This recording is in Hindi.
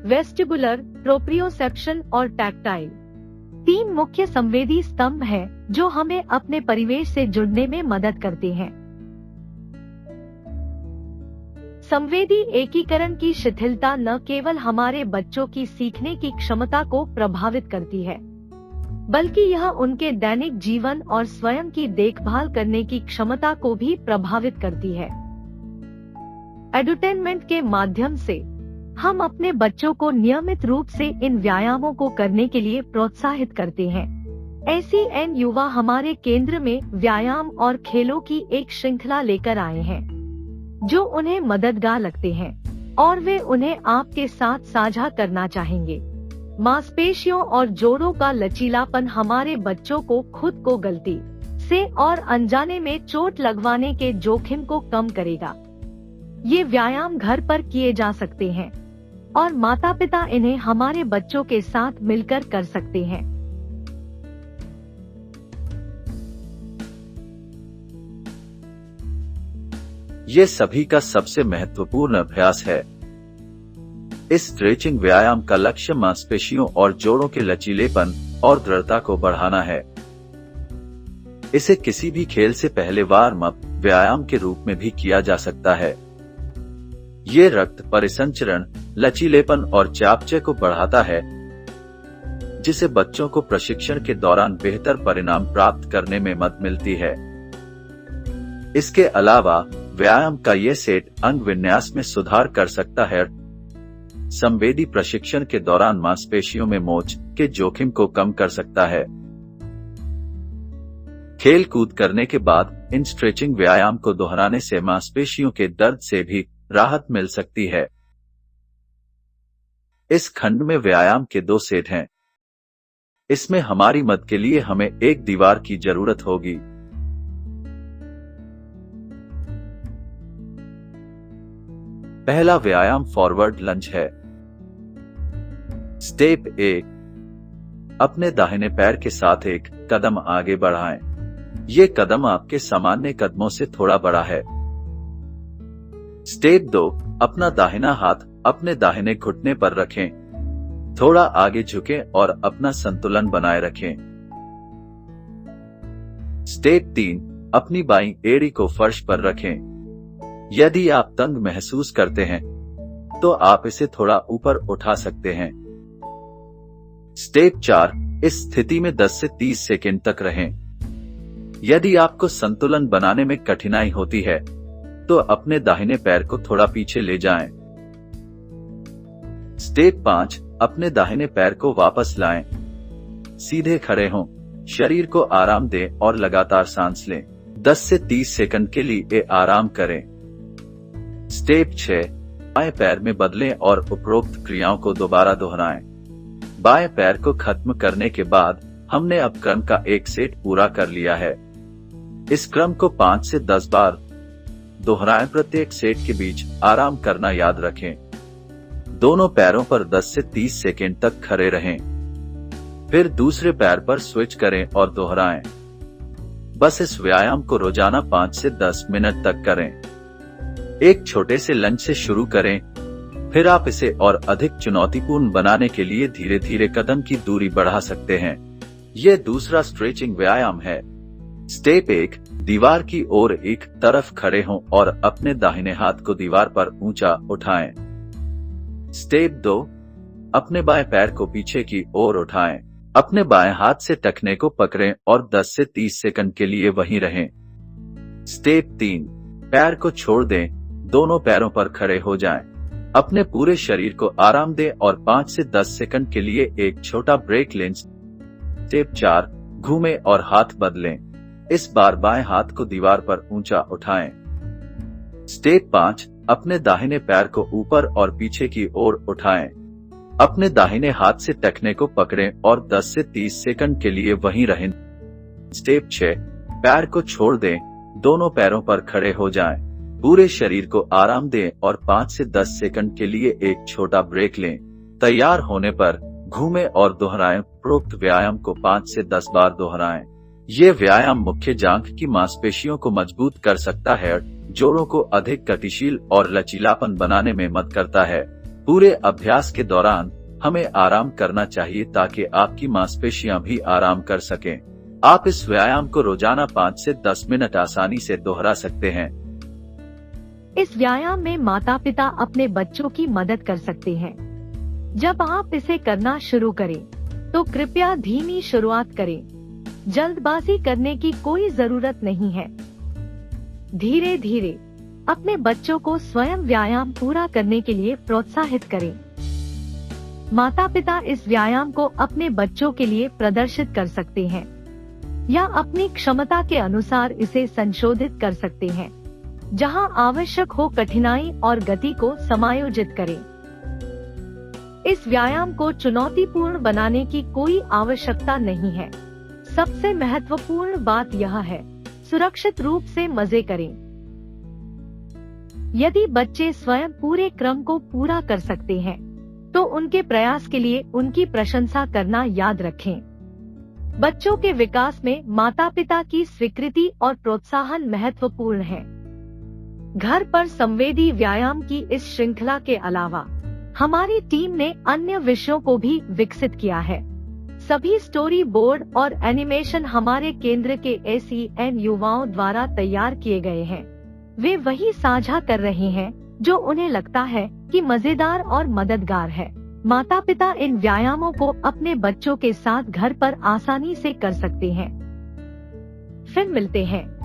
वेस्टिबुलर, प्रोप्रियोसेप्शन और टैक्टाइल। 3 मुख्य संवेदी स्तंभ हैं जो हमें अपने परिवेश से जुड़ने में मदद करते हैं। संवेदी एकीकरण की शिथिलता न केवल हमारे बच्चों की सीखने की क्षमता को प्रभावित करती है, बल्कि यह उनके दैनिक जीवन और स्वयं की देखभाल करने की क्षमता को भी प्रभावित करती है। एडुटेनमेंट के माध्यम से हम अपने बच्चों को नियमित रूप से इन व्यायामों को करने के लिए प्रोत्साहित करते हैं। SEN युवा हमारे केंद्र में व्यायाम और खेलों की एक श्रृंखला लेकर आए हैं जो उन्हें मददगार लगते हैं और वे उन्हें आपके साथ साझा करना चाहेंगे। मांसपेशियों और जोड़ों का लचीलापन हमारे बच्चों को खुद को गलती से और अनजाने में चोट लगवाने के जोखिम को कम करेगा। ये व्यायाम घर पर किए जा सकते हैं और माता-पिता इन्हें हमारे बच्चों के साथ मिलकर कर सकते हैं। ये सभी का सबसे महत्वपूर्ण अभ्यास है। इस स्ट्रेचिंग व्यायाम का लक्ष्य मांसपेशियों और जोड़ों के लचीलेपन और दृढ़ता को बढ़ाना है। इसे किसी भी खेल से पहले वार्म अप व्यायाम के रूप में भी किया जा सकता है। ये रक्त परिसंचरण, लचीलेपन और चापचे को बढ़ाता है, जिसे बच्चों को प्रशिक्षण के दौरान बेहतर परिणाम प्राप्त करने में मदद मिलती है। इसके अलावा व्यायाम का ये सेट अंग विन्यास में सुधार कर सकता है, संवेदी प्रशिक्षण के दौरान मांसपेशियों में मोच के जोखिम को कम कर सकता है। खेल कूद करने के बाद इन स्ट्रेचिंग व्यायाम को दोहराने से मांसपेशियों के दर्द से भी राहत मिल सकती है। इस खंड में व्यायाम के 2 सेट हैं। इसमें हमारी मदद के लिए हमें एक दीवार की जरूरत होगी। पहला व्यायाम फॉरवर्ड लंज है। स्टेप 1, अपने दाहिने पैर के साथ एक कदम आगे बढ़ाएं। ये कदम आपके सामान्य कदमों से थोड़ा बड़ा है। स्टेप 2, अपना दाहिना हाथ अपने दाहिने घुटने पर रखें, थोड़ा आगे झुकें और अपना संतुलन बनाए रखें। स्टेप 3, अपनी बाईं एड़ी को फर्श पर रखें। यदि आप तंग महसूस करते हैं तो आप इसे थोड़ा ऊपर उठा सकते हैं। स्टेप 4, इस स्थिति में 10 से 30 सेकंड तक रहें। यदि आपको संतुलन बनाने में कठिनाई होती है तो अपने दाहिने पैर को थोड़ा पीछे ले जाएं। स्टेप 5, अपने दाहिने पैर को वापस लाएं। सीधे खड़े हों, शरीर को आराम दें और लगातार सांस लें। 10 से 30 सेकंड के लिए आराम करें। स्टेप 6, बाएं पैर में बदलें और उपरोक्त क्रियाओं को दोबारा दोहराएं। बाएं पैर को खत्म करने के बाद हमने अब क्रम का एक सेट पूरा कर लिया है। इस क्रम को 5 से 10 बार दोहराएं। प्रत्येक सेट के बीच आराम करना याद रखें। दोनों पैरों पर 10 से 30 सेकंड तक खड़े रहें, फिर दूसरे पैर पर स्विच करें और दोहराएं। बस इस व्यायाम को रोजाना 5 से 10 मिनट तक करें। एक छोटे से लंज से शुरू करें, फिर आप इसे और अधिक चुनौतीपूर्ण बनाने के लिए धीरे धीरे कदम की दूरी बढ़ा सकते हैं। यह दूसरा स्ट्रेचिंग व्यायाम है। स्टेप 1, दीवार की ओर एक तरफ खड़े हों और अपने दाहिने हाथ को दीवार पर ऊंचा उठाएं। स्टेप 2, अपने बाएं पैर को पीछे की ओर उठाएं। अपने बाएं हाथ से टखने को पकड़ें और 10 से 30 सेकंड के लिए वहीं रहें। स्टेप 3, पैर को छोड़ दें, दोनों पैरों पर खड़े हो जाएं। अपने पूरे शरीर को आराम दें और 5 से 10 सेकंड के लिए एक छोटा ब्रेक लें। स्टेप 4, घूमें और हाथ बदलें। इस बार बाएं हाथ को दीवार पर ऊंचा उठाएं। स्टेप 5, अपने दाहिने पैर को ऊपर और पीछे की ओर उठाएं। अपने दाहिने हाथ से टखने को पकड़ें और 10 से 30 सेकंड के लिए वहीं रहें। स्टेप 6, पैर को छोड़ दें, दोनों पैरों पर खड़े हो जाएं। पूरे शरीर को आराम दें और 5 से 10 सेकंड के लिए एक छोटा ब्रेक लें। तैयार होने पर घूमें और दोहराएं। उपरोक्त व्यायाम को 5 से 10 बार दोहराएं। ये व्यायाम मुख्य जांघ की मांसपेशियों को मजबूत कर सकता है, जोड़ों को अधिक गतिशील और लचीलापन बनाने में मदद करता है। पूरे अभ्यास के दौरान हमें आराम करना चाहिए ताकि आपकी मांसपेशियां भी आराम कर सकें। आप इस व्यायाम को रोजाना 5 से 10 मिनट आसानी से दोहरा सकते हैं। इस व्यायाम में माता पिता अपने बच्चों की मदद कर सकते हैं। जब आप इसे करना शुरू करें, तो कृपया धीमी शुरुआत करें। जल्दबाजी करने की कोई जरूरत नहीं है। धीरे धीरे अपने बच्चों को स्वयं व्यायाम पूरा करने के लिए प्रोत्साहित करें। माता पिता इस व्यायाम को अपने बच्चों के लिए प्रदर्शित कर सकते हैं या अपनी क्षमता के अनुसार इसे संशोधित कर सकते हैं। जहां आवश्यक हो, कठिनाई और गति को समायोजित करें। इस व्यायाम को चुनौतीपूर्ण बनाने की कोई आवश्यकता नहीं है। सबसे महत्वपूर्ण बात यह है, सुरक्षित रूप से मजे करें। यदि बच्चे स्वयं पूरे क्रम को पूरा कर सकते हैं, तो उनके प्रयास के लिए उनकी प्रशंसा करना याद रखें। बच्चों के विकास में माता पिता की स्वीकृति और प्रोत्साहन महत्वपूर्ण है। घर पर संवेदी व्यायाम की इस श्रृंखला के अलावा हमारी टीम ने अन्य विषयों को भी विकसित किया है। सभी स्टोरी बोर्ड और एनिमेशन हमारे केंद्र के SEN युवाओं द्वारा तैयार किए गए हैं। वे वही साझा कर रहे हैं जो उन्हें लगता है कि मजेदार और मददगार है। माता पिता इन व्यायामों को अपने बच्चों के साथ घर पर आसानी से कर सकते हैं। फिर मिलते हैं।